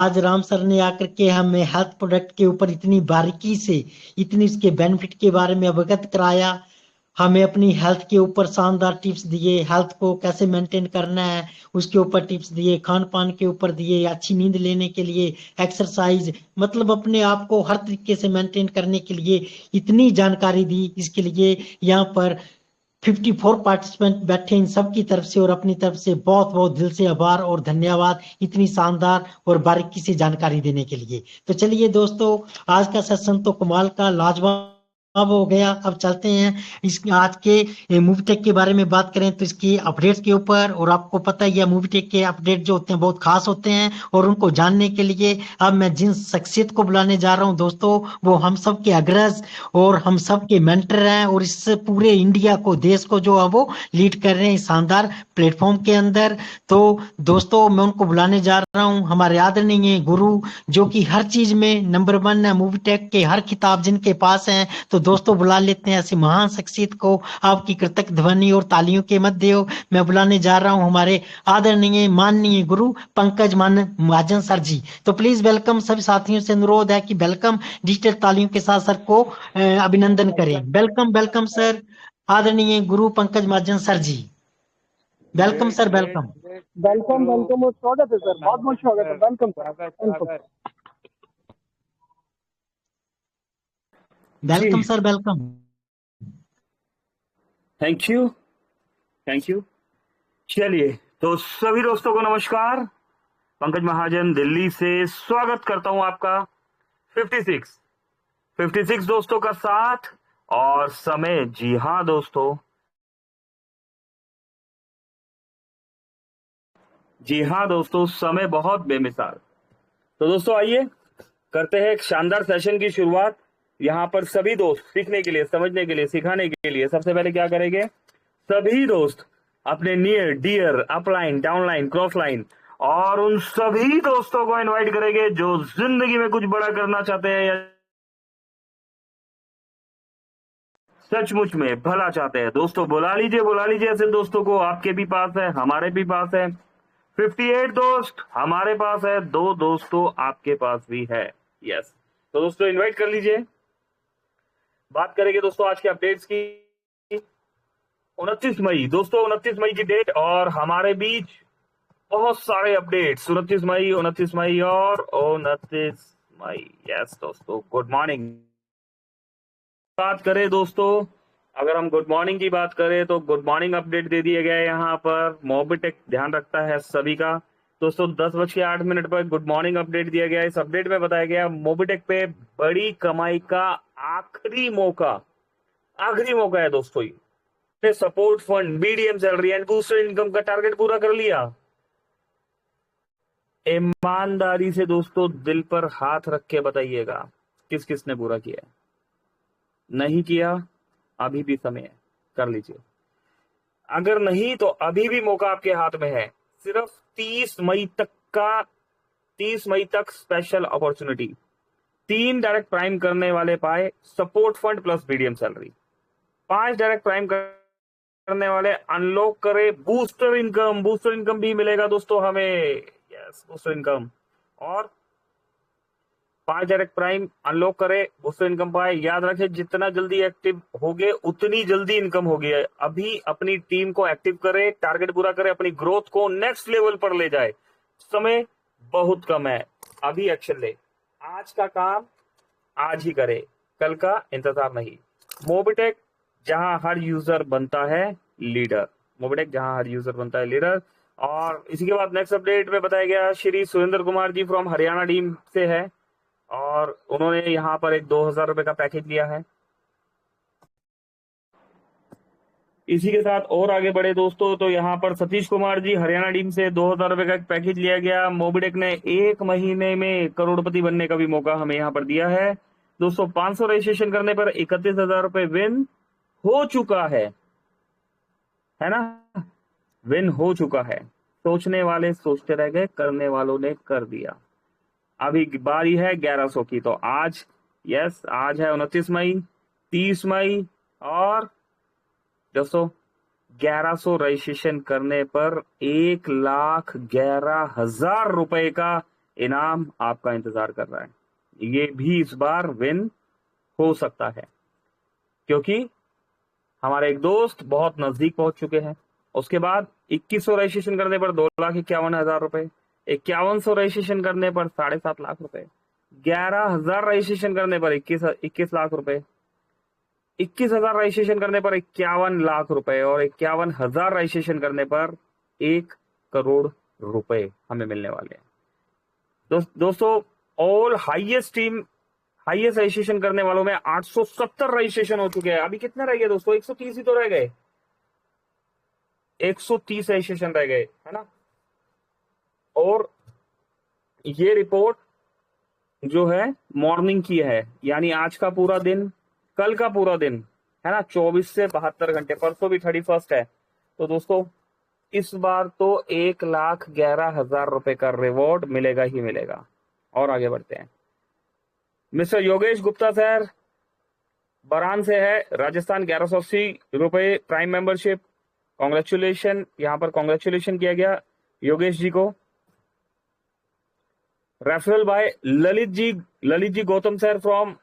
आज राम सर ने आकर के हमें हेल्थ प्रोडक्ट के ऊपर इतनी बारीकी से इतनी उसके बेनिफिट के बारे में अवगत कराया। हमें अपनी हेल्थ के ऊपर शानदार टिप्स दिए, हेल्थ को कैसे मेंटेन करना है उसके ऊपर टिप्स दिए, खान पान के ऊपर दिए, अच्छी नींद लेने के लिए एक्सरसाइज, मतलब अपने आप को हर तरीके से मेंटेन करने के लिए इतनी जानकारी दी। इसके लिए यहाँ पर 54 पार्टिसिपेंट बैठे, इन सब की तरफ से और अपनी तरफ से बहुत बहुत दिल से आभार और धन्यवाद इतनी शानदार और बारीकी से जानकारी देने के लिए। तो चलिए दोस्तों, आज का सेशन तो कमाल का लाजवाब हो गया। अब चलते हैं इस आज के मूवी टेक के बारे में बात करें तो इसकी अपडेट्स के ऊपर। और आपको पता ही है मूवी टेक के अपडेट जो होते हैं बहुत खास होते हैं, और उनको जानने के लिए अब मैं जिन शख्सियत को बुलाने जा रहा हूं दोस्तों, वो हम सब के अग्रज और हम सब के मेंटर हैं, और इस पूरे इंडिया को, देश को जो है वो लीड कर रहे हैं इस शानदार प्लेटफॉर्म के अंदर। तो दोस्तों, मैं उनको बुलाने जा रहा हूं, हमारे आदरणीय गुरु, जो कि हर चीज में नंबर वन है, मूवी टेक के हर खिताब जिनके पास हैं। तो दोस्तों, बुला लेते हैं ऐसी महान शख्सियत को। आपकी कृतज्ञ ध्वनि और तालियों के मध्य मैं बुलाने जा रहा हूं हमारे आदरणीय माननीय गुरु पंकज महाजन सर जी। तो प्लीज वेलकम, सभी साथियों से अनुरोध है कि वेलकम डिजिटल तालियों के साथ सर को अभिनंदन करें। वेलकम वेलकम सर, आदरणीय गुरु Pankaj Mahajan sir ji. Welcome great sir, great welcome. Great great welcome गुरु। वेलकम और स्वागत है सर, बहुत बहुत स्वागत है। वेलकम सर, स्वागत वेलकम। स्वागत। जी, welcome sir, welcome. Thank you thank you. चलिए, तो सभी दोस्तों को नमस्कार। पंकज महाजन दिल्ली से स्वागत करता हूं आपका 56 दोस्तों का साथ और समय। जी हाँ दोस्तों, जी हाँ दोस्तों, समय बहुत बेमिसाल। तो दोस्तों आइए करते हैं एक शानदार सेशन की शुरुआत। यहाँ पर सभी दोस्त सीखने के लिए, समझने के लिए, सिखाने के लिए सबसे पहले क्या करेंगे, सभी दोस्त अपने near dear upline downline cross line और उन सभी दोस्तों को इनवाइट करेंगे जो जिंदगी में कुछ बड़ा करना चाहते हैं या सचमुच में भला चाहते हैं। दोस्तों बुला लीजिए ऐसे दोस्तों को, आपके भी पास है, हमारे भी पास है। 58 दोस्त हमारे पास है, 2 दोस्तों आपके पास भी है। यस, तो दोस्तों इनवाइट कर लीजिए। बात करेंगे दोस्तों आज के अपडेट्स की। 29 मई दोस्तों, 29 मई की डेट और हमारे बीच बहुत सारे अपडेट्स। 29 मई और 29 मई। यस दोस्तों, गुड मॉर्निंग। बात करें दोस्तों, अगर हम गुड मॉर्निंग की बात करें तो गुड मॉर्निंग अपडेट दे दिया गया है यहाँ पर। मोबिटेक ध्यान रखता है सभी का। दोस्तों 10:08 पर गुड मॉर्निंग अपडेट दिया गया है। इस अपडेट में बताया गया मोबिटेक पे बड़ी कमाई का आखिरी मौका है दोस्तों। ये support fund, BDM salary and booster income का टारगेट पूरा कर लिया। ईमानदारी से दोस्तों दिल पर हाथ रख के बताइएगा किस किस ने पूरा किया है। नहीं किया, अभी भी समय है, कर लीजिए। अगर नहीं तो अभी भी मौका आपके हाथ में है। सिर्फ 30 मई तक स्पेशल अपॉर्चुनिटी। 3 डायरेक्ट प्राइम करने वाले पाए support fund plus BDM salary. 5 direct prime करने वाले अनलॉक करे बूस्टर इनकम भी मिलेगा दोस्तों हमें। Yes, booster income. और 5 डायरेक्ट प्राइम अनलॉक करे बूस्टर इनकम पाए। याद रखें, जितना जल्दी एक्टिव होगे उतनी जल्दी इनकम होगी। अभी अपनी टीम को एक्टिव करे, टारगेट पूरा करे, अपनी ग्रोथ को नेक्स्ट लेवल पर ले जाए। समय बहुत कम है, अभी एक्शन ले। आज का काम आज ही करे, कल का इंतजार नहीं। मोबिटेक जहां हर यूजर बनता है लीडर। मोबिटेक जहां हर यूजर बनता है लीडर। और इसी के बाद नेक्स्ट अपडेट में बताया गया श्री सुरेंद्र कुमार जी फ्रॉम हरियाणा टीम से है, और उन्होंने यहाँ पर एक 2000 रुपए का पैकेज लिया है। इसी के साथ और आगे बढ़े दोस्तों, तो यहाँ पर सतीश कुमार जी हरियाणा टीम से 2000 रुपए का एक पैकेज लिया गया। मोबिटेक ने 1 महीने में करोड़पति बनने का भी मौका हमें यहाँ पर दिया है दोस्तों। 500 रजिस्ट्रेशन करने पर 31,000 रुपए विन हो चुका है ना, विन हो चुका है। सोचने वाले सोचते रह गए, करने वालों ने कर दिया। अभी बारी है 1100 की। तो आज, यस, आज है 29 मई, 30 मई और दोस्तों 1100 रजिस्ट्रेशन करने पर 1,11,000 रुपए का इनाम आपका इंतजार कर रहा है। ये भी इस बार विन हो सकता है, क्योंकि हमारे एक दोस्त बहुत नजदीक पहुंच चुके हैं। उसके बाद 2100 रजिस्ट्रेशन करने पर 2,51,000 रुपए, 5100 रजिस्ट्रेशन करने पर 7.5 लाख रुपए, 11,000 रजिस्ट्रेशन करने पर 21 लाख रुपए, 21,000 रजिस्ट्रेशन करने पर 51 लाख रुपए और 51,000 रजिस्ट्रेशन करने पर 1 करोड़ रुपए हमें मिलने वाले हैं। दोस्तों ऑल हाईएस्ट रजिस्ट्रेशन करने वालों में 870 रजिस्ट्रेशन हो चुके हैं। अभी कितने रह गए दोस्तों? 130 ही तो रह गए, 130 रजिस्ट्रेशन रह गए, है ना। और ये रिपोर्ट जो है मॉर्निंग की है, यानी आज का पूरा दिन, कल का पूरा दिन, है ना, 24 से 72 घंटे, परसों भी 31 है। तो दोस्तों इस बार तो 1,11,000 रुपए का रिवॉर्ड मिलेगा ही मिलेगा। और आगे बढ़ते हैं। मिस्टर योगेश गुप्ता सर बरान से है, राजस्थान, 1180 रुपए प्राइम मेंबरशिप। कॉन्ग्रेचुलेशन, यहाँ पर कॉन्ग्रेचुलेशन किया गया योगेश जी को। Referral by Lalit ji Gautam sir from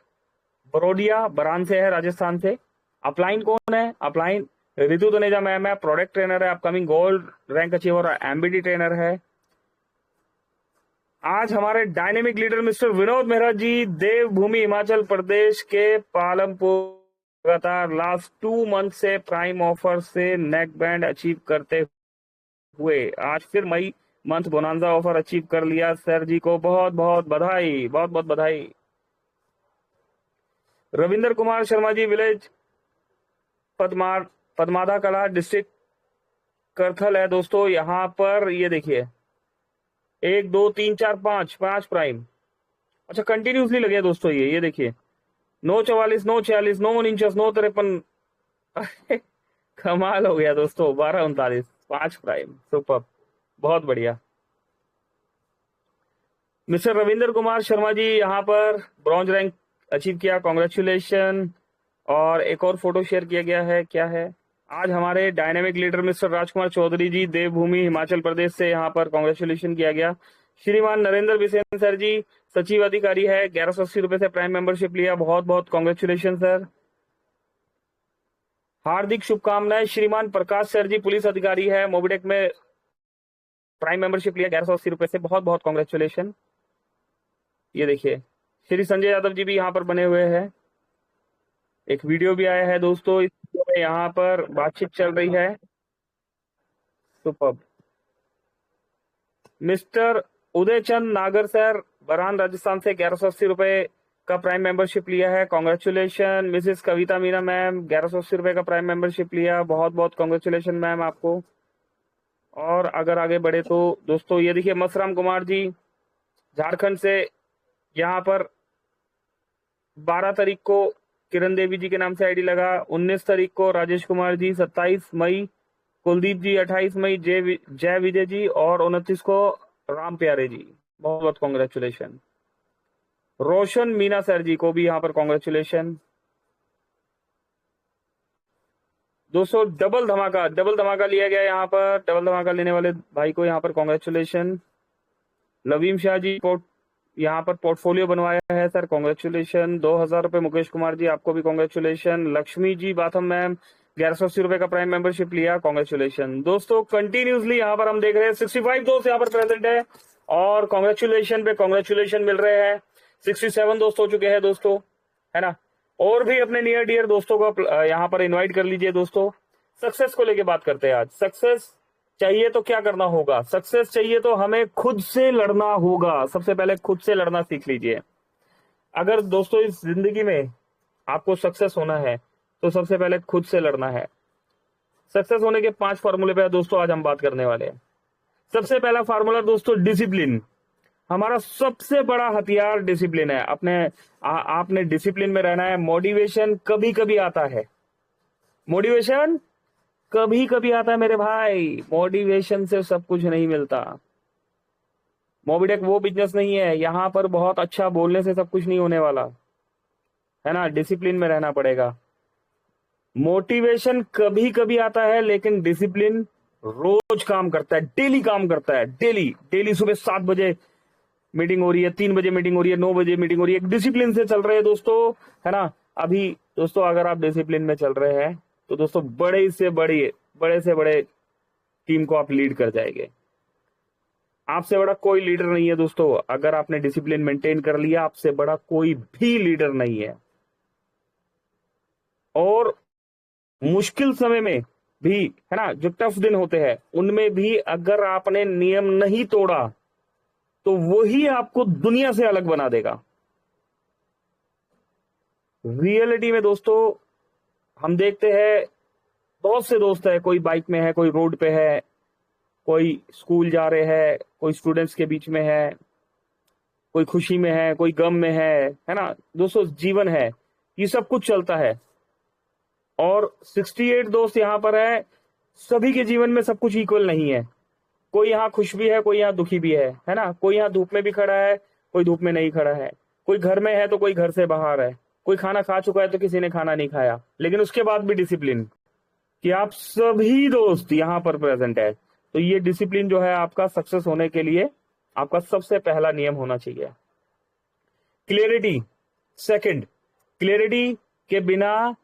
Barodia, Baran से है, राजस्थान से। अपलाइन कौन है? अपलाइन रितु तनेजा मैम है, प्रोडक्ट ट्रेनर है, अपकमिंग गोल्ड रैंक अचीवर और एमबीडी ट्रेनर है। आज हमारे dynamic leader mister Vinod Mehra ji, Devbhoomi Himachal Pradesh के पालमपुर, लगातार लास्ट 2 मंथ से प्राइम ऑफर से नेक बैंड अचीव करते हुए आज फिर May month bonanza offer achieve कर लिया। सर जी को बहुत बहुत बधाई, बहुत बहुत बधाई। रविंद्र कुमार शर्मा जी, विलेज पद्मादा कला, डिस्ट्रिक्ट करथल है दोस्तों। यहाँ पर ये देखिए 1 2 3 4 5 प्राइम, अच्छा कंटिन्यूसली लगे दोस्तों। ये देखिए 944, 946, 9 इंचेस, 953 कमाल हो गया दोस्तों। 1239, 5 प्राइम, सुपर, बहुत बढ़िया। मिस्टर रविंद्र कुमार शर्मा जी यहाँ पर ब्रॉन्ज रैंक अचीव किया, कॉन्ग्रेचुलेशन। और एक और फोटो शेयर किया गया है, क्या है? आज हमारे डायनेमिक लीडर मिस्टर राजकुमार चौधरी जी, देवभूमि हिमाचल प्रदेश से, यहाँ पर कॉन्ग्रेचुलेशन किया गया। श्रीमान नरेंद्र बिसेन सर जी, सचिव अधिकारी है, 1180 रुपए से प्राइम मेंबरशिप लिया, बहुत बहुत कॉन्ग्रेचुलेशन सर, हार्दिक शुभकामनाएं। श्रीमान प्रकाश सर जी, पुलिस अधिकारी है, मोबिटेक में प्राइम मेंबरशिप लिया 1180 रुपए से, बहुत बहुत कॉन्ग्रेचुलेशन। ये देखिए श्री संजय यादव जी भी यहाँ पर बने हुए हैं, एक वीडियो भी आया है दोस्तों, इस वीडियो में यहाँ पर बातचीत चल रही है, सुपर। मिस्टर उदयचंद नागर सर बरान राजस्थान से 1180 रुपए का प्राइम मेंबरशिप लिया है, कॉन्ग्रेचुलेशन। मिसेस कविता मीना मैम 1180 रुपए का प्राइम मेंबरशिप लिया, बहुत बहुत कॉन्ग्रेचुलेशन मैम आपको। और अगर आगे बढ़े तो दोस्तों ये देखिए मसराम कुमार जी झारखंड से, यहाँ पर 12 तारीख को किरण देवी जी के नाम से आईडी लगा, 19 तारीख को राजेश कुमार जी, 27 मई कुलदीप जी, 28 मई जय विजय जी और 29 को राम प्यारे जी, बहुत बहुत कॉन्ग्रेचुलेशन। रोशन मीना सर जी को भी यहाँ पर कॉन्ग्रेचुलेशन। दोस्तों डबल धमाका लिया गया यहाँ पर, डबल धमाका लेने वाले भाई को यहाँ पर कॉन्ग्रेचुलेशन। लवीम शाह जी यहाँ पर पोर्टफोलियो बनवाया है सर, कॉन्ग्रेचुलेशन। 2,000 रुपए मुकेश कुमार जी, आपको भी कॉन्ग्रेचुलेशन। लक्ष्मी जी बाथम मैम 1180 रुपए का प्राइम मेंबरशिप लिया, कॉन्ग्रेचुलेशन। दोस्तों कंटिन्यूसली यहाँ पर हम देख रहे हैं 65 दोस्त यहाँ पर प्रेजेंट है और कॉन्ग्रेचुलेशन पे कॉन्ग्रेचुलेशन मिल रहे हैं। 67 दोस्त हो चुके हैं दोस्तों, है ना। और भी अपने नियर डियर दोस्तों को यहाँ पर इन्वाइट कर लीजिए दोस्तों। सक्सेस को लेके बात करते हैं आज। सक्सेस चाहिए तो क्या करना होगा? सक्सेस चाहिए तो हमें खुद से लड़ना होगा। सबसे पहले खुद से लड़ना सीख लीजिए। अगर दोस्तों इस जिंदगी में आपको सक्सेस होना है तो सबसे पहले खुद से लड़ना है। सक्सेस होने के 5 फॉर्मूले पे दोस्तों आज हम बात करने वाले हैं। सबसे पहला फार्मूला दोस्तों डिसिप्लिन। हमारा सबसे बड़ा हथियार डिसिप्लिन है। आपने डिसिप्लिन में रहना है। मोटिवेशन कभी कभी आता है, मोटिवेशन कभी कभी आता है मेरे भाई। मोटिवेशन से सब कुछ नहीं मिलता। मोबिटेक वो बिजनेस नहीं है, यहाँ पर बहुत अच्छा बोलने से सब कुछ नहीं होने वाला, है ना। डिसिप्लिन में रहना पड़ेगा। मोटिवेशन कभी कभी आता है लेकिन डिसिप्लिन रोज काम करता है, डेली काम करता है। डेली सुबह 7 बजे मीटिंग हो रही है, 3 बजे मीटिंग हो रही है, 9 बजे मीटिंग हो रही है, एक डिसिप्लिन से चल रहे हैं दोस्तों, है ना। अभी दोस्तों अगर आप डिसिप्लिन में चल रहे हैं तो दोस्तों बड़े से बड़े टीम को आप लीड कर जाएंगे। आपसे बड़ा कोई लीडर नहीं है दोस्तों। अगर आपने डिसिप्लिन मेंटेन कर लिया, आपसे बड़ा कोई भी लीडर नहीं है। और मुश्किल समय में भी, है ना, जो टफ दिन होते हैं उनमें भी अगर आपने नियम नहीं तोड़ा तो वही आपको दुनिया से अलग बना देगा। रियलिटी में दोस्तों हम देखते हैं बहुत से दोस्त है, कोई बाइक में है, कोई रोड पे है, कोई स्कूल जा रहे हैं, कोई स्टूडेंट्स के बीच में है, कोई खुशी में है, कोई गम में है ना दोस्तों। जीवन है, ये सब कुछ चलता है। और 68 दोस्त यहां पर है, सभी के जीवन में सब कुछ इक्वल नहीं है। कोई यहाँ खुश भी है, कोई यहाँ दुखी भी है ना। कोई यहाँ धूप में भी खड़ा है, कोई धूप में नहीं खड़ा है। कोई घर में है तो कोई घर से बाहर है। कोई खाना खा चुका है तो किसी ने खाना नहीं खाया, लेकिन उसके बाद भी डिसिप्लिन कि आप सभी दोस्त यहाँ पर प्रेजेंट है। तो ये डिसिप्लिन जो है आपका सक्सेस होने के लिए आपका सबसे पहला नियम होना चाहिए। क्लियरिटी सेकंड, क्लियरिटी के बिना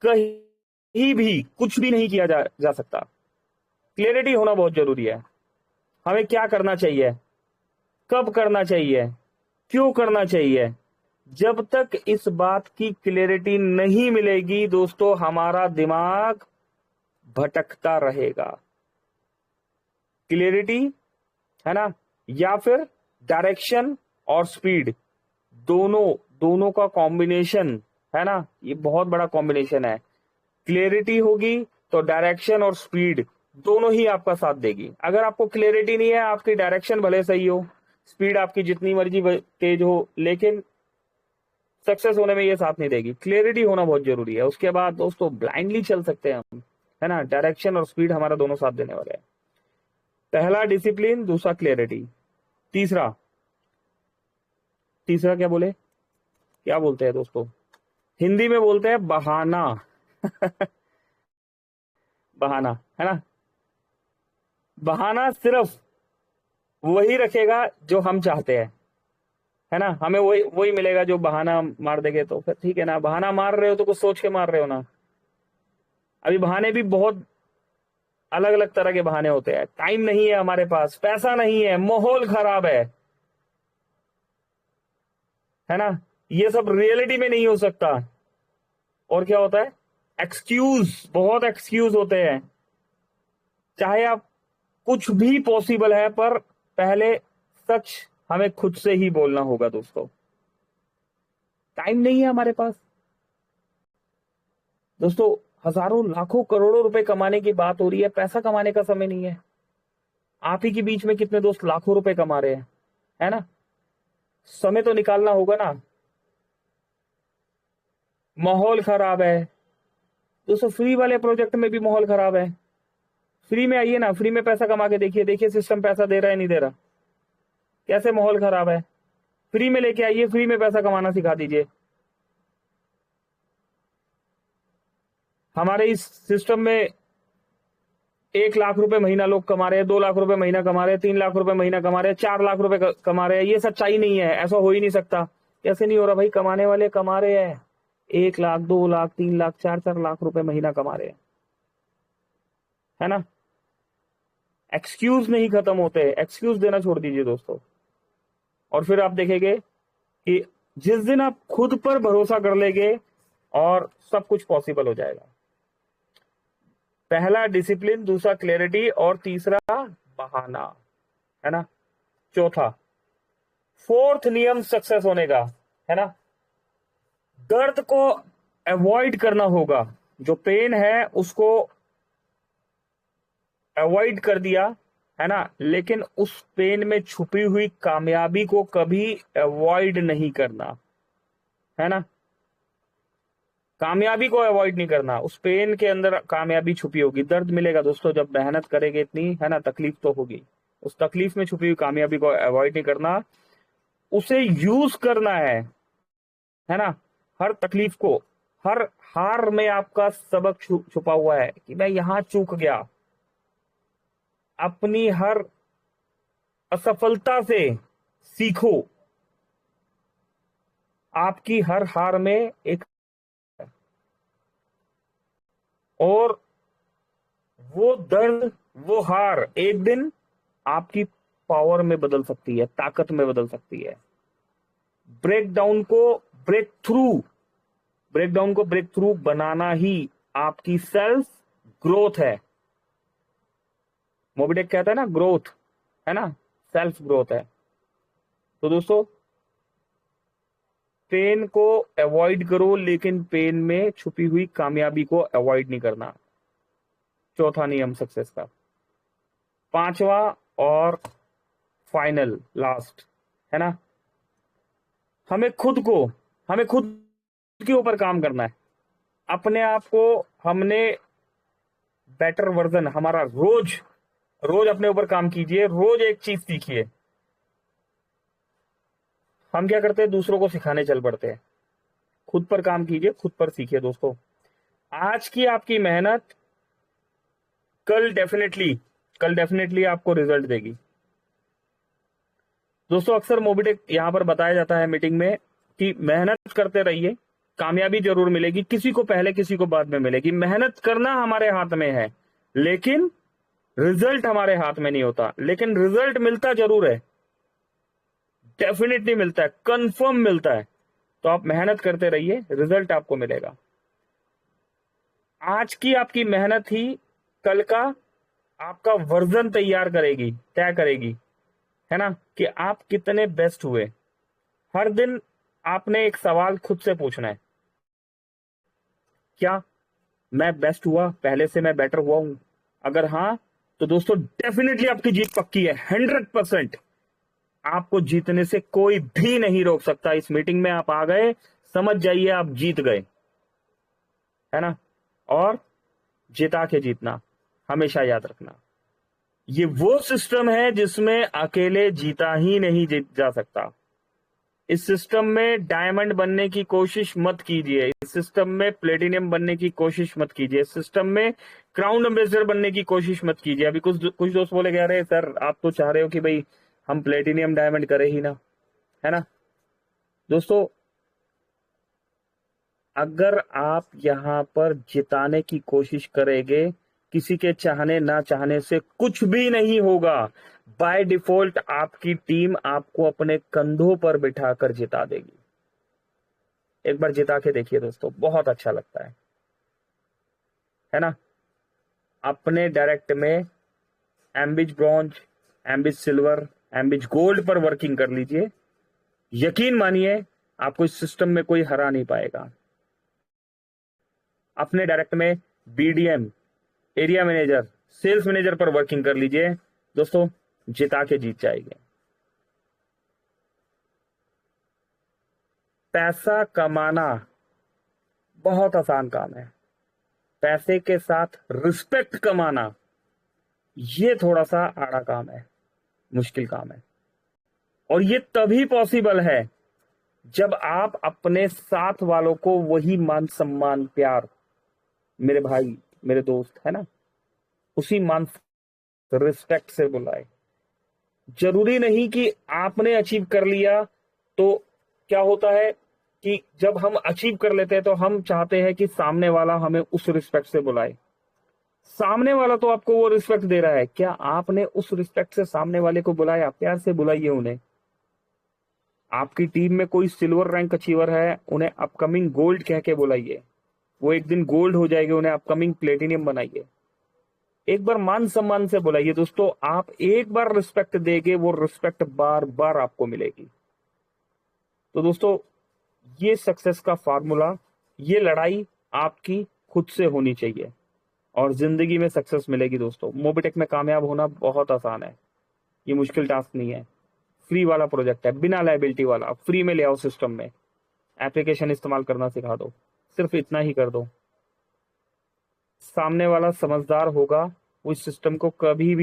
कहीं भी कुछ भी नहीं किया जा सकता। क्लियरिटी होना बहुत जरूरी है। हमें क्या करना चाहिए, कब करना चाहिए, क्यों करना चाहिए, जब तक इस बात की क्लियरिटी नहीं मिलेगी दोस्तों हमारा दिमाग भटकता रहेगा। क्लियरिटी, है ना, या फिर डायरेक्शन और स्पीड, दोनों का कॉम्बिनेशन, है ना, ये बहुत बड़ा कॉम्बिनेशन है। क्लियरिटी होगी तो डायरेक्शन और स्पीड दोनों ही आपका साथ देगी। अगर आपको क्लियरिटी नहीं है, आपकी डायरेक्शन भले सही हो, स्पीड आपकी जितनी मर्जी तेज हो, लेकिन सक्सेस होने में ये साथ नहीं देगी। क्लियरिटी होना बहुत जरूरी है। उसके बाद दोस्तों ब्लाइंडली चल सकते हैं हम, है ना। डायरेक्शन और स्पीड हमारा दोनों साथ देने वाले हैं। पहला डिसिप्लिन, दूसरा क्लियरिटी, तीसरा क्या बोले, क्या बोलते हैं दोस्तों, हिंदी में बोलते हैं बहाना। बहाना, है ना। बहाना सिर्फ वही रखेगा जो हम चाहते हैं, है ना। हमें वही मिलेगा जो बहाना मार देंगे। तो फिर ठीक है ना, बहाना मार रहे हो तो कुछ सोच के मार रहे हो ना। अभी बहाने भी बहुत अलग अलग तरह के बहाने होते हैं। टाइम नहीं है हमारे पास, पैसा नहीं है, माहौल खराब है ना। ये सब रियलिटी में नहीं हो सकता। और क्या होता है, एक्सक्यूज, बहुत एक्सक्यूज होते हैं। चाहे आप कुछ भी पॉसिबल है, पर पहले सच हमें खुद से ही बोलना होगा दोस्तों। टाइम नहीं है हमारे पास दोस्तों। हजारों लाखों करोड़ों रुपए कमाने की बात हो रही है, पैसा कमाने का समय नहीं है। आप ही के बीच में कितने दोस्त लाखों रुपए कमा रहे हैं, है ना। समय तो निकालना होगा ना। माहौल खराब है दोस्तों, फ्री वाले प्रोजेक्ट में भी माहौल खराब है। फ्री में आइए ना, फ्री में पैसा कमा के देखिए सिस्टम पैसा दे रहा है नहीं दे रहा, कैसे माहौल खराब है। फ्री में लेके आइए, फ्री में पैसा कमाना सिखा दीजिए। हमारे इस सिस्टम में 1 लाख रुपए महीना लोग कमा रहे हैं, 2 लाख रुपए महीना कमा रहे हैं, 3 लाख रुपए महीना कमा रहे हैं, 4 लाख रुपए कमा रहे हैं। ये सच्चाई नहीं है, ऐसा हो ही नहीं सकता। कैसे नहीं हो रहा भाई, कमाने वाले कमा रहे हैं। 1 लाख, 2 लाख, 3 लाख, 4 लाख रुपए महीना कमा रहे हैं, है ना। एक्सक्यूज नहीं खत्म होते, एक्सक्यूज देना छोड़ दीजिए दोस्तों। और फिर आप देखेंगे कि जिस दिन आप खुद पर भरोसा कर लेंगे और सब कुछ पॉसिबल हो जाएगा। पहला डिसिप्लिन, दूसरा क्लैरिटी और तीसरा बहाना, है ना। चौथा, फोर्थ नियम सक्सेस होने का, है ना, दर्द को अवॉइड करना होगा। जो पेन है उसको अवॉइड कर दिया, है ना, लेकिन उस पेन में छुपी हुई कामयाबी को कभी अवॉइड नहीं करना, है ना। कामयाबी को अवॉइड नहीं करना, उस पेन के अंदर कामयाबी छुपी होगी। दर्द मिलेगा दोस्तों, जब मेहनत करेंगे इतनी, है ना, तकलीफ तो होगी। उस तकलीफ में छुपी हुई कामयाबी को अवॉइड नहीं करना, उसे यूज करना है ना। हर तकलीफ को, हर हार में आपका सबक छुपा हुआ है कि मैं यहां चूक गया। अपनी हर असफलता से सीखो। आपकी हर हार में एक, और वो दर्द, वो हार एक दिन आपकी पावर में बदल सकती है, ताकत में बदल सकती है। ब्रेकडाउन को ब्रेक थ्रू ब्रेकडाउन को ब्रेक थ्रू बनाना ही आपकी सेल्फ ग्रोथ है। मोबी टेक कहता है ना, ग्रोथ है ना, सेल्फ ग्रोथ है। तो दोस्तों, पेन को अवॉइड करो, लेकिन पेन में छुपी हुई कामयाबी को अवॉइड नहीं करना। चौथा नियम सक्सेस का। पांचवा और फाइनल, लास्ट, है ना, हमें खुद के ऊपर काम करना है। अपने आप को हमने बेटर वर्जन, हमारा रोज अपने ऊपर काम कीजिए, रोज एक चीज सीखिए। हम क्या करते हैं, दूसरों को सिखाने चल पड़ते हैं। खुद पर काम कीजिए, खुद पर सीखिए दोस्तों। आज की आपकी मेहनत कल डेफिनेटली आपको रिजल्ट देगी दोस्तों। अक्सर मोबी टेक यहां पर बताया जाता है मीटिंग में कि मेहनत करते रहिए, कामयाबी जरूर मिलेगी, किसी को पहले किसी को बाद में मिलेगी। मेहनत करना हमारे हाथ में है, लेकिन रिजल्ट हमारे हाथ में नहीं होता। लेकिन रिजल्ट मिलता जरूर है, डेफिनेटली मिलता है, कंफर्म मिलता है। तो आप मेहनत करते रहिए, रिजल्ट आपको मिलेगा। आज की आपकी मेहनत ही कल का आपका वर्जन तय करेगी, है ना, कि आप कितने बेस्ट हुए। हर दिन आपने एक सवाल खुद से पूछना है, क्या मैं बेस्ट हुआ, पहले से मैं बेटर हुआ हूं? अगर हाँ, तो दोस्तों डेफिनेटली आपकी जीत पक्की है, 100%। आपको जीतने से कोई भी नहीं रोक सकता। इस मीटिंग में आप आ गए, समझ जाइए आप जीत गए, है ना। और जिता के जीतना हमेशा याद रखना, ये वो सिस्टम है जिसमें अकेले जीता ही नहीं जा सकता। इस सिस्टम में डायमंड बनने की कोशिश मत कीजिए, इस सिस्टम में प्लेटिनियम बनने की कोशिश मत कीजिए, इस सिस्टम में क्राउन एम्बेसडर बनने की कोशिश मत कीजिए। अभी कुछ दोस्त बोले कह रहे सर आप तो चाह रहे हो कि भाई हम प्लेटिनियम डायमंड करें ही ना, है ना। दोस्तों, अगर आप यहां पर जिताने की कोशिश करेंगे, किसी के चाहने ना चाहने से कुछ भी नहीं होगा। बाय डिफॉल्ट आपकी टीम आपको अपने कंधों पर बिठाकर जिता देगी। एक बार जिता के देखिए दोस्तों, बहुत अच्छा लगता है ना। अपने डायरेक्ट में एम्बिज ब्रॉन्ज, एम्बिज सिल्वर, एम्बिज गोल्ड पर वर्किंग कर लीजिए। यकीन मानिए आपको इस सिस्टम में कोई हरा नहीं पाएगा। अपने डायरेक्ट में BDM, area manager, sales manager पर वर्किंग कर लीजिए दोस्तों, जिता के जीत जाएंगे। पैसा कमाना बहुत आसान काम है, पैसे के साथ रिस्पेक्ट कमाना ये थोड़ा सा आड़ा काम है, मुश्किल काम है। और ये तभी पॉसिबल है जब आप अपने साथ वालों को वही मान सम्मान, प्यार, मेरे भाई, मेरे दोस्त, है ना, उसी मान रिस्पेक्ट से बुलाए। जरूरी नहीं कि आपने अचीव कर लिया तो क्या होता है कि जब हम अचीव कर लेते हैं तो हम चाहते हैं कि सामने वाला हमें उस रिस्पेक्ट से बुलाए। सामने वाला तो आपको वो रिस्पेक्ट दे रहा है, क्या आपने उस रिस्पेक्ट से सामने वाले को बुलाया? प्यार से बुलाइए उन्हें। आपकी टीम में कोई सिल्वर रैंक अचीवर है, उन्हें अपकमिंग गोल्ड कह के बुलाइए। वो एक दिन गोल्ड हो जाएगी, उन्हें अपकमिंग प्लेटिनियम बनाइए। एक बार मान सम्मान से बुलाइए दोस्तों। आप एक बार रिस्पेक्ट देंगे, वो रिस्पेक्ट बार बार आपको मिलेगी। तो दोस्तों, ये सक्सेस का फार्मूला, ये लड़ाई आपकी खुद से होनी चाहिए और जिंदगी में सक्सेस मिलेगी दोस्तों। मोबी टेक में कामयाब होना बहुत आसान है, ये मुश्किल टास्क नहीं है। फ्री वाला प्रोजेक्ट है, बिना लायबिलिटी वाला, फ्री में ले आओ सिस्टम में, एप्लीकेशन इस्तेमाल करना सिखा दो, सिर्फ इतना ही कर दो। सामने वाला समझदार होगा, वो इस सिस्टम को कभी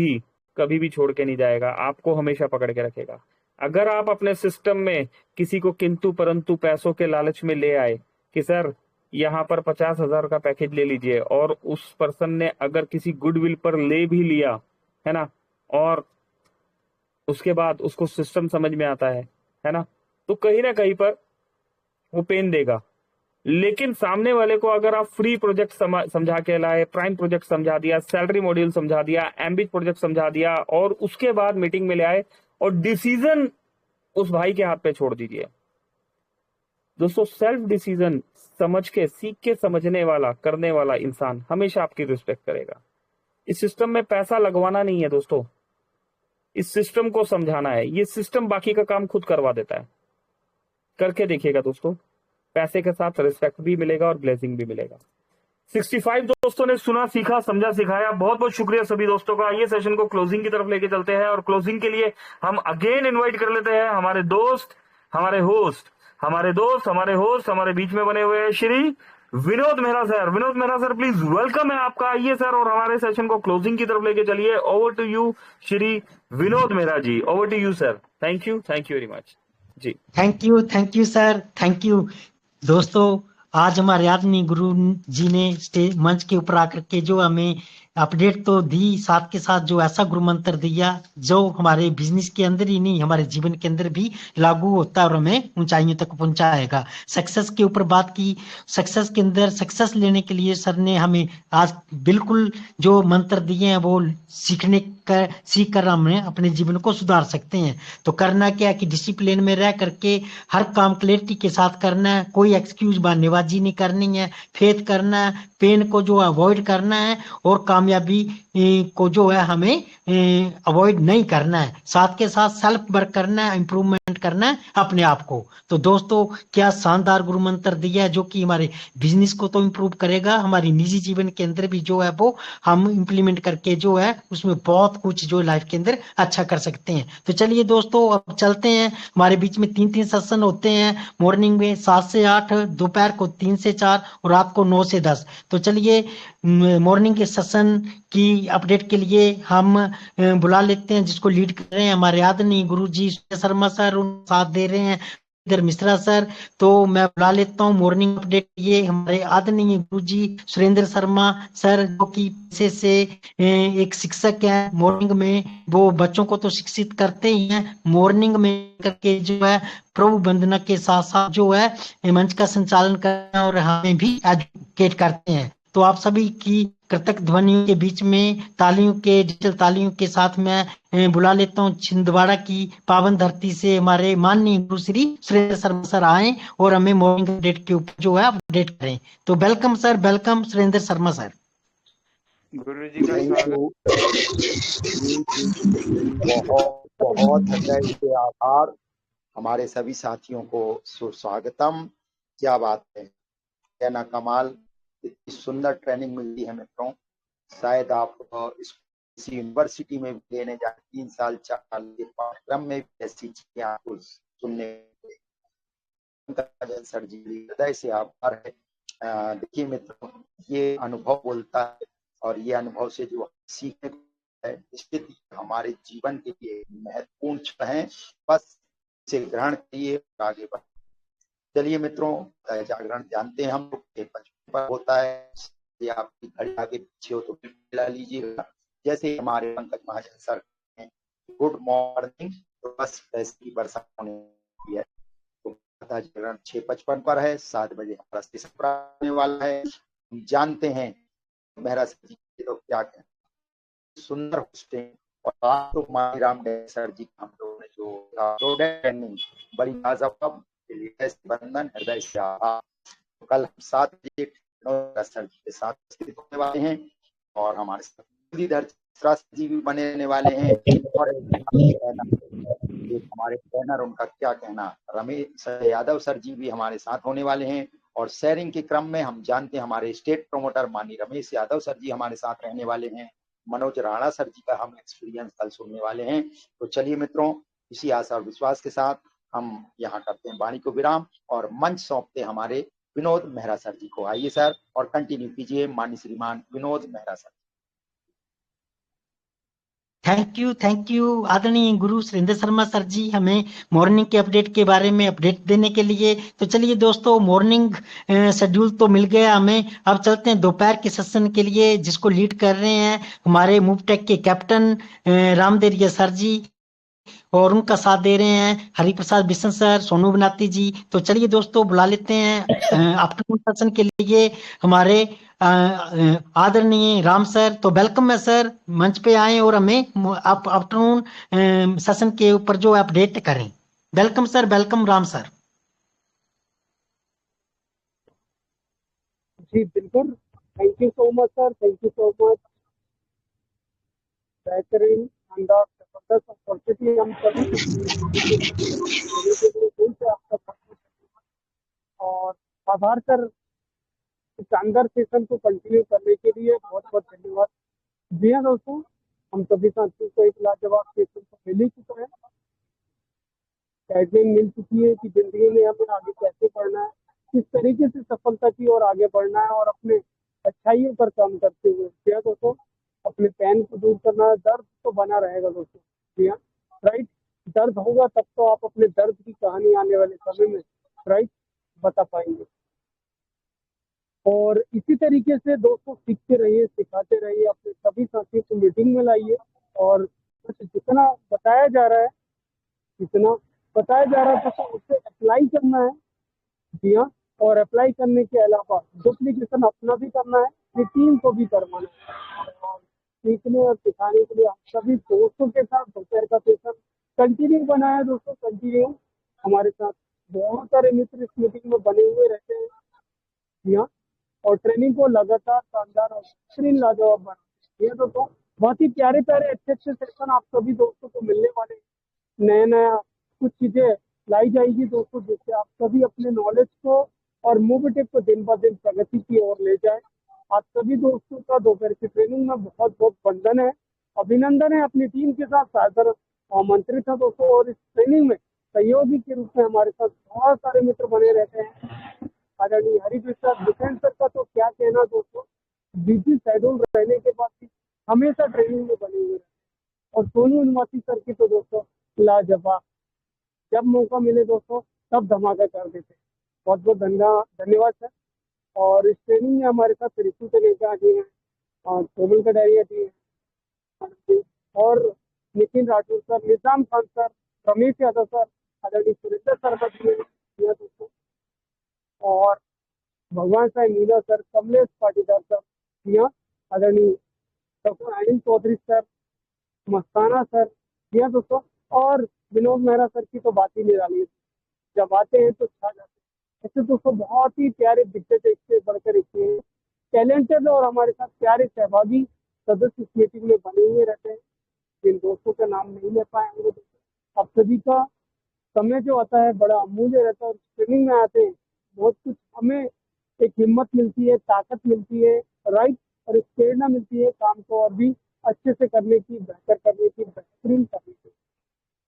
भी छोड़ के नहीं जाएगा, आपको हमेशा पकड़ के रखेगा। अगर आप अपने सिस्टम में किसी को किंतु परंतु पैसों के लालच में ले आए कि सर यहाँ पर 50,000 का पैकेज ले लीजिए, और उस पर्सन ने अगर किसी गुडविल पर ले भी लिया, है ना, और उसके बाद उसको सिस्टम समझ में आता है ना, तो कहीं ना कहीं पर वो पेन देगा। लेकिन सामने वाले को अगर आप फ्री प्रोजेक्ट समझा के लाए, प्राइम प्रोजेक्ट समझा दिया, सैलरी मॉड्यूल समझा दिया, एम्बिट प्रोजेक्ट समझा दिया, और उसके बाद मीटिंग में ले आए और डिसीजन उस भाई के हाथ पे छोड़ दीजिए। दोस्तों, सेल्फ डिसीजन समझ के, सीख के समझने वाला, करने वाला इंसान हमेशा आपकी रिस्पेक्ट करेगा। इस सिस्टम में पैसा लगवाना नहीं है दोस्तों, इस सिस्टम को समझाना है। ये सिस्टम बाकी का काम खुद करवा देता है। करके देखिएगा दोस्तों, पैसे के साथ रिस्पेक्ट भी मिलेगा और ब्लेसिंग भी मिलेगा। 65 दोस्तों ने सुना, सीखा, समझा, सिखाया। बहुत बहुत शुक्रिया सभी दोस्तों का। ये सेशन को क्लोजिंग की तरफ लेके चलते हैं और क्लोजिंग के लिए हम अगेन इनवाइट कर लेते हैं हमारे दोस्त, हमारे होस्ट, हमारे बीच में बने हुए हैं Shri Vinod Mehra sir. Vinod Mehra sir, please welcome है आपका। आइए सर और हमारे सेशन को क्लोजिंग की तरफ लेके चलिए। Over to you Shri Vinod Mehra ji, over to you sir. Thank you very much जी। Thank you sir, thank you. दोस्तों, आज हमारे आदरणीय गुरु जी ने मंच के ऊपर आकर के जो हमें अपडेट तो दी, साथ के साथ जो ऐसा गुरु मंत्र दिया जो हमारे बिजनेस के अंदर ही नहीं, हमारे जीवन के अंदर भी लागू होता है और हमें ऊंचाइयों तक पहुंचाएगा। सक्सेस के ऊपर बात की, सक्सेस के अंदर सक्सेस लेने के लिए सर ने हमें आज बिल्कुल जो मंत्र दिए हैं वो सीख कर हम अपने जीवन को सुधार सकते हैं। तो करना क्या है कि डिसिप्लिन में रह करके हर काम क्लैरिटी के साथ करना है, कोई एक्सक्यूज बहानेबाजी नहीं करनी है, फेथ करना है, पेन को जो अवॉइड करना है और कामयाबी को जो है हमें अवॉइड नहीं करना है। साथ के साथ सेल्फ वर्क करना है, इंप्रूवमेंट करना है अपने आप को। तो दोस्तों, क्या शानदार गुरु मंत्र दिया है जो कि हमारे बिजनेस को तो इंप्रूव करेगा, हमारी निजी जीवन के अंदर भी जो है वो हम इंप्लीमेंट करके जो है उसमें बहुत कुछ जो लाइफ के अंदर अच्छा कर सकते हैं। तो चलिए दोस्तों, अब चलते हैं। हमारे बीच में 3 सेशन होते हैं, मॉर्निंग में 7 से 8, दोपहर को 3 से 4 और रात को 9 से 10। तो चलिए मॉर्निंग के सेशन की अपडेट के लिए हम बुला लेते हैं जिसको लीड कर रहे हैं हमारे आदरणीय गुरु जी शर्मा सर, उन साथ दे रहे हैं इधर मिश्रा सर। तो मैं बुला लेता हूँ मॉर्निंग अपडेट ये हमारे आदरणीय गुरु जी सुरेंद्र शर्मा सर, जो कि पेशे से एक शिक्षक हैं। मॉर्निंग में वो बच्चों को तो शिक्षित करते ही हैं, मॉर्निंग में करके जो है प्रभु वंदना के साथ साथ जो है मंच का संचालन करते हैं और हमें भी एजुकेट करते हैं। तो आप सभी की कृतज्ञ ध्वनियों के बीच में तालियों के, डिजिटल तालियों के साथ मैं बुला लेता हूँ छिंदवाड़ा की पावन धरती से हमारे माननीय गुरु श्री सुरेंद्र शर्मा सर आए और हमें मॉर्निंग अपडेट के ऊपर जो है अपडेट करें। तो welcome sir, welcome Surendra Sharma sir. गुरु जी का स्वागत। बहुत हृदय से आभार हमारे सभी साथियों को सुस्वागतम। क्या बात है, क्या ना कमाल, इतनी सुंदर ट्रेनिंग मिली है मित्रों। शायद आप इसी यूनिवर्सिटी में भी लेने जाए 3 साल 4 साल के पाठ्यक्रम में भी ऐसी चीजें आपको सुनने सर जी हृदय से आभार है। देखिए मित्रों, ये अनुभव बोलता है और ये अनुभव से जो सीखने को है निश्चित हमारे जीवन के लिए महत्वपूर्ण क्षण है। बस इसे ग्रहण करिए और आगे बढ़। चलिए मित्रों, जागरण जानते हैं हम लोग 55 पर होता है। आपकी घड़ी आगे पीछे हो तो मिला लीजिएगा। जैसे हमारे Pankaj Mahajan sir good morning, तो बस पैसे की बरसात होने है। तो जागरण 6:55 पर है, 7 बजे हमारा स्टेशन आने वाला है। हम जानते हैं मेहरा सर जी तो क्या कहना, सुंदर होस्टिंग। और आज तो मानी राम सर जी हम लोगों ने जो प्रोडक्ट ट्रेनिंग बड़ी लाजवाब के लिए बंधन हृदय से आभार। तो कल हम 7 बजे सर जी के साथ उपस्थित होने वाले हैं और हमारे साथ जी भी बने रहने वाले हैं। और हमारे ट्रेनर, उनका क्या कहना, रमेश यादव सर जी भी हमारे साथ होने वाले हैं। और शेयरिंग के क्रम में हम जानते हैं हमारे स्टेट प्रमोटर माननीय रमेश यादव सर जी हमारे साथ रहने वाले हैं। मनोज राणा सर जी का हम एक्सपीरियंस कल सुनने वाले हैं। तो चलिए मित्रों, इसी आशा और विश्वास के साथ हम यहाँ करते हैं वाणी को विराम और मंच सौंपते हैं हमारे विनोद मेहरा सर जी को। आइए सर और कंटिन्यू कीजिए माननीय श्रीमान Vinod Mehra sir. Thank you आदरणीय गुरु सुरेंद्र शर्मा सर जी हमें मॉर्निंग के अपडेट के बारे में अपडेट देने के लिए। तो चलिए दोस्तों, मॉर्निंग शेड्यूल तो मिल गया हमें। अब चलते हैं दोपहर के सेशन के लिए जिसको लीड कर रहे हैं हमारे मूवटेक के कैप्टन रामदेरिया सर जी। और उनका साथ दे रहे हैं हरिप्रसाद बिशन सर, सोनू बनाती जी। तो चलिए दोस्तों बुला लेते हैं आफ्टरनून सेशन के लिए हमारे आदरणीय राम सर। तो वेलकम है सर, मंच पे आए और हमें आप आफ्टरनून सेशन के ऊपर जो अपडेट करें। Welcome sir, welcome Ram sir. जी बिल्कुल, thank you so much sir, thank you so much. बेहतरीन, शानदार, जबरदस्त अपॉर्चुनिटी हम सभी देने के लिए फिर से आपका बहुत बहुत धन्यवाद और आभार सर। इस शानदार सेशन को कंटिन्यू करने के लिए बहुत बहुत धन्यवाद। जी हाँ दोस्तों, हम सभी साथियों को एक लाजवाब सेशन तो मिल ही चुका है, गाइडलाइन मिल चुकी है कि जिंदगी में हमें आगे कैसे बढ़ना है, किस तरीके से सफलता की ओर आगे बढ़ना है और अपने अच्छाइयों पर काम करते हुए। जी हाँ दोस्तों, अपने पेन को दूर करना है, दर्द तो बना रहेगा दोस्तों। जी हाँ, राइट, दर्द होगा तब तो आप अपने दर्द की कहानी आने वाले समय में राइट बता पाएंगे। और इसी तरीके से दोस्तों सीखते रहिए, सिखाते रहिए, अपने सभी साथियों को मीटिंग में लाइए और जितना बताया जा रहा है, जितना बताया जा रहा है तो उससे अप्लाई करना है। जी हाँ, और अप्लाई करने के अलावा डुप्लीकेशन अपना भी करना है, अपनी टीम को भी करवाना है। और सीखने और सिखाने के लिए आप सभी दोस्तों के साथ दोपहर का सेशन कंटिन्यू बना है दोस्तों, कंटिन्यू हमारे साथ बहुत सारे मित्र इस मीटिंग में बने हुए रहते हैं। जी हाँ, और ट्रेनिंग को लगातार शानदार और बेहतरीन लाजवाब बनाते हैं। ये दोस्तों बहुत ही प्यारे प्यारे अच्छे अच्छे सेशन आप सभी दोस्तों को मिलने वाले हैं। नया नया कुछ चीजें लाई जाएगी दोस्तों, जिससे आप सभी अपने नॉलेज को और मोटिव को दिन ब दिन प्रगति की ओर ले जाए। आप सभी दोस्तों का दोपहर की ट्रेनिंग में बहुत बहुत वंदन है, अभिनंदन है। अपनी टीम के साथ सादर आमंत्रित है दोस्तों, और इस ट्रेनिंग में सहयोगी के रूप में हमारे साथ बहुत सारे मित्र बने रहते हैं। आदरणीय हरिप्रसाद बिशन सर का तो क्या कहना दोस्तों, बिजी शेड्यूल रहने के बाद भी हमेशा ट्रेनिंग में बने हुए रहते हैं। और सोनू उनवासी सर की तो दोस्तों लाजवाब, जब मौका मिले दोस्तों तब धमाका कर देते हैं। बहुत बहुत धन्यवाद सर। और इस ट्रेनिंग में हमारे साथ ऋतु तनेजा जी हैं, कोमल कटारिया जी हैं, और नितिन राठौर सर, निजाम खान सर, रमेश यादव सर, आदरणीय सुरेंद्र शर्मा जी हैं दोस्तों, और भगवान साहब मीना सर, कमलेश पाटीदार सर, जी हाँ, आदरणीय डॉक्टर अनिल चौधरी सर, मस्ताना सर, जी हाँ दोस्तों, और विनोद मेहरा सर की तो बात ही निराली है, जब आते हैं तो छा जाते हैं। ऐसे दोस्तों बहुत ही प्यारे दिग्गज एक से बढ़कर एक टैलेंटेड और हमारे साथ प्यारे सहभागी सदस्य इस मीटिंग में बने हुए रहते हैं, जिन दोस्तों का नाम नहीं ले पाएंगे। आप सभी का समय जो आता है बड़ा अमूल्य रहता है, और ट्रेनिंग में आते हैं बहुत कुछ हमें एक हिम्मत मिलती है, ताकत मिलती है, राइट, और एक प्रेरणा मिलती है काम को और भी अच्छे से करने की, बेहतर करने की, बेहतरीन करने की।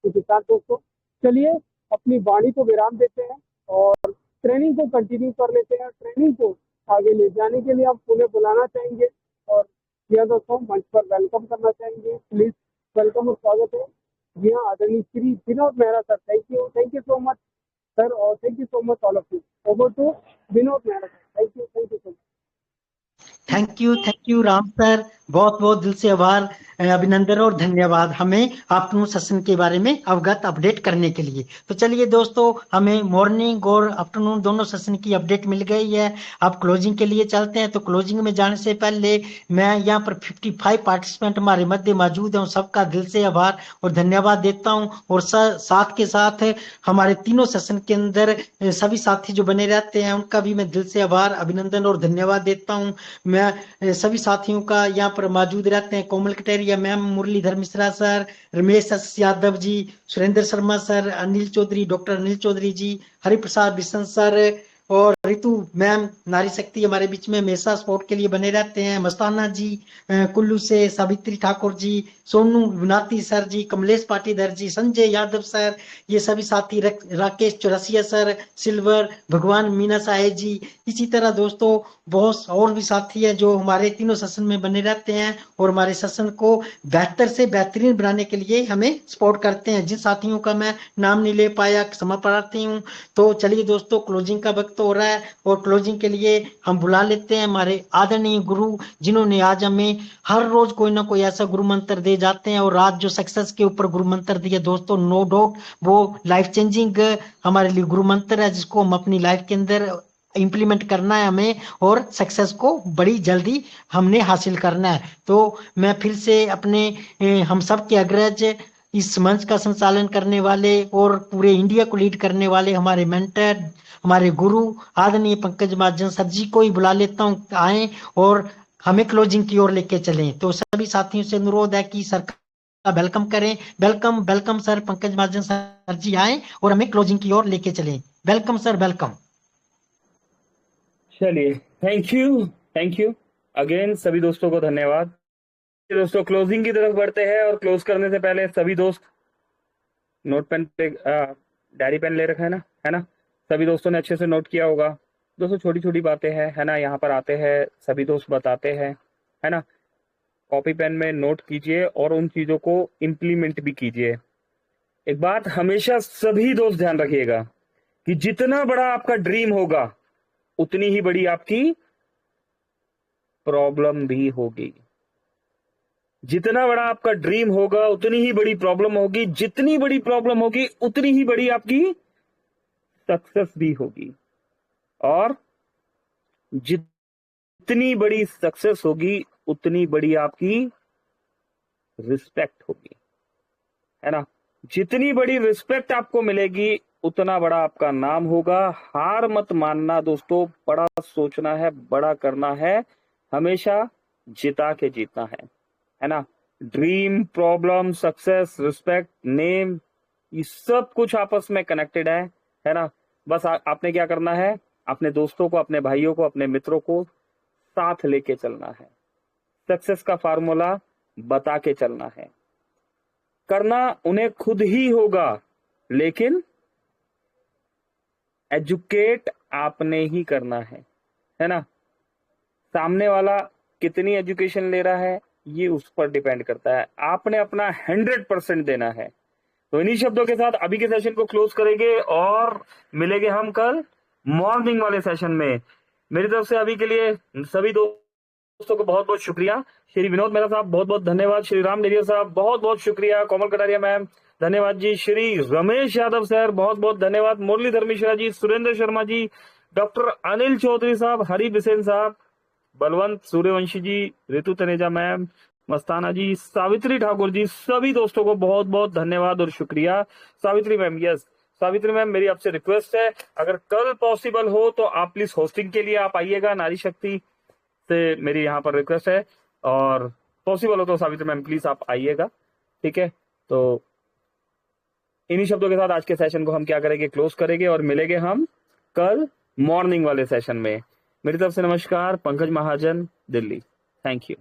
तो किसान दोस्तों चलिए अपनी वाणी को विराम देते हैं और ट्रेनिंग को कंटिन्यू कर लेते हैं। ट्रेनिंग को आगे ले जाने के लिए हम पुनः बुलाना चाहेंगे और यह दोस्तों मंच पर वेलकम करना चाहेंगे। प्लीज वेलकम और स्वागत है। जी हाँ, आदरणीय Shri Vinod Mehra sir, thank you so much sir, और thank you so much all of you. Over to Vinod Mehra sir, thank you so much. Thank you Ram sir, बहुत बहुत दिल से आभार, अभिनंदन और धन्यवाद हमें आफ्टरनून सेशन के बारे में अवगत अपडेट करने के लिए। तो चलिए दोस्तों, हमें मॉर्निंग और आफ्टरनून दोनों सेशन की अपडेट मिल गई है। अब क्लोजिंग के लिए चलते हैं। तो क्लोजिंग में जाने से पहले मैं यहाँ पर 55 पार्टिसिपेंट हमारे मध्य मौजूद हैं, सबका दिल से आभार और धन्यवाद देता हूँ। और साथ के साथ हमारे तीनों सेशन के अंदर सभी साथी जो बने रहते हैं उनका भी मैं दिल से आभार, अभिनंदन और धन्यवाद देता हूँ। मैं सभी साथियों का यहाँ पर मौजूद रहते हैं, Komal Kateria ma'am, Muralidhar Mishra sir, Ramesh S Yadav ji, Surendra Sharma sir, Anil Chaudhary, doctor Anil Chaudhary ji, Hariprasad Bishan sir और रितु मैम, नारी शक्ति हमारे बीच में हमेशा सपोर्ट के लिए बने रहते हैं, मस्ताना जी कुल्लू से, सावित्री ठाकुर जी, सोनू गुनाती सर जी, कमलेश पाटीदार जी, संजय यादव सर, ये सभी साथी, राकेश चौरसिया सर, सिल्वर, भगवान मीना साहे जी। इसी तरह दोस्तों बहुत और भी साथी हैं जो हमारे तीनों सेशन में बने रहते हैं और हमारे सेशन को बेहतर से बेहतरीन बनाने के लिए हमें सपोर्ट करते हैं। जिन साथियों का मैं नाम नहीं ले पाया, क्षमा प्रार्थी हूँ। तो चलिए दोस्तों, क्लोजिंग का वक्त वक्त हो रहा है और क्लोजिंग के लिए हम बुला लेते हैं हमारे आदरणीय गुरु, जिन्होंने आज हमें हर रोज कोई ना कोई ऐसा गुरु मंत्र दे जाते हैं। और आज जो सक्सेस के ऊपर गुरु मंत्र दिए दोस्तों, नो डाउट वो लाइफ चेंजिंग हमारे लिए गुरु मंत्र है, जिसको हम अपनी लाइफ के अंदर इंप्लीमेंट करना है हमें, और सक्सेस को बड़ी जल्दी हमने हासिल करना है। तो मैं फिर से अपने हम सब के अग्रज, इस मंच का संचालन करने वाले और पूरे इंडिया को लीड करने वाले हमारे मेंटर, हमारे गुरु आदरणीय पंकज महाजन सर जी को ही बुला लेता हूँ, आए और हमें क्लोजिंग की ओर लेके चलें। तो सभी साथियों से अनुरोध है कि सर का वेलकम करें। Welcome welcome sir, Pankaj Mahajan sir जी आए और हमें क्लोजिंग की ओर लेके चलें। Welcome sir, welcome. चलिए, थैंक यू अगेन, सभी दोस्तों को धन्यवाद। दोस्तों क्लोजिंग की तरफ बढ़ते हैं, और क्लोज करने से पहले सभी दोस्त नोट पेन पे डायरी पेन ले रखा है ना, सभी दोस्तों ने अच्छे से नोट किया होगा। दोस्तों छोटी छोटी बातें हैं, है ना, यहाँ पर आते हैं सभी दोस्त बताते हैं, है ना, कॉपी पेन में नोट कीजिए और उन चीजों को इम्प्लीमेंट भी कीजिए। एक बात हमेशा सभी दोस्त ध्यान रखिएगा कि जितना बड़ा आपका ड्रीम होगा उतनी ही बड़ी आपकी प्रॉब्लम भी होगी। जितना बड़ा आपका ड्रीम होगा उतनी ही बड़ी प्रॉब्लम होगी, जितनी बड़ी प्रॉब्लम होगी उतनी ही बड़ी आपकी सक्सेस भी होगी, और जितनी बड़ी सक्सेस होगी उतनी बड़ी आपकी रिस्पेक्ट होगी, है ना। जितनी बड़ी रिस्पेक्ट आपको मिलेगी उतना बड़ा आपका नाम होगा। हार मत मानना दोस्तों, बड़ा सोचना है, बड़ा करना है, हमेशा जिता के जीतना है ना। Dream, problem, success, respect, name, ये सब कुछ आपस में कनेक्टेड है ना। बस आपने क्या करना है, अपने दोस्तों को, अपने भाइयों को, अपने मित्रों को साथ लेके चलना है, सक्सेस का फार्मूला बता के चलना है। करना उन्हें खुद ही होगा, लेकिन एजुकेट आपने ही करना है ना। सामने वाला कितनी एजुकेशन ले रहा है ये उस पर डिपेंड करता है, आपने अपना 100% देना है। तो इन्हीं शब्दों के साथ अभी के सेशन को क्लोज करेंगे और मिलेंगे हम कल मॉर्निंग वाले सेशन में। मेरी तरफ से अभी के लिए सभी दोस्तों को बहुत बहुत शुक्रिया। श्री विनोद मेहरा साहब बहुत बहुत धन्यवाद, श्री राम नेरिया साहब बहुत बहुत शुक्रिया, कोमल कटारिया मैम धन्यवाद जी, श्री रमेश यादव सर बहुत बहुत धन्यवाद, मुरलीधर मिश्रा जी, सुरेंद्र शर्मा जी, डॉक्टर अनिल चौधरी साहब, हरि बिसेन साहब, बलवंत सूर्यवंशी जी, ऋतु तनेजा मैम, मस्ताना जी, सावित्री ठाकुर जी, सभी दोस्तों को बहुत बहुत धन्यवाद और शुक्रिया। Savitri ma'am, yes Savitri ma'am, मेरी आपसे रिक्वेस्ट है, अगर कल पॉसिबल हो तो आप प्लीज होस्टिंग के लिए आप आइएगा, नारी शक्ति से मेरी यहाँ पर रिक्वेस्ट है, और पॉसिबल हो तो सावित्री मैम प्लीज आप आइएगा, ठीक है। तो इन्हीं शब्दों के साथ आज के सेशन को हम क्या करेंगे, क्लोज करेंगे और मिलेंगे हम कल मॉर्निंग वाले सेशन में। मेरी तरफ से नमस्कार, पंकज महाजन, दिल्ली। Thank you.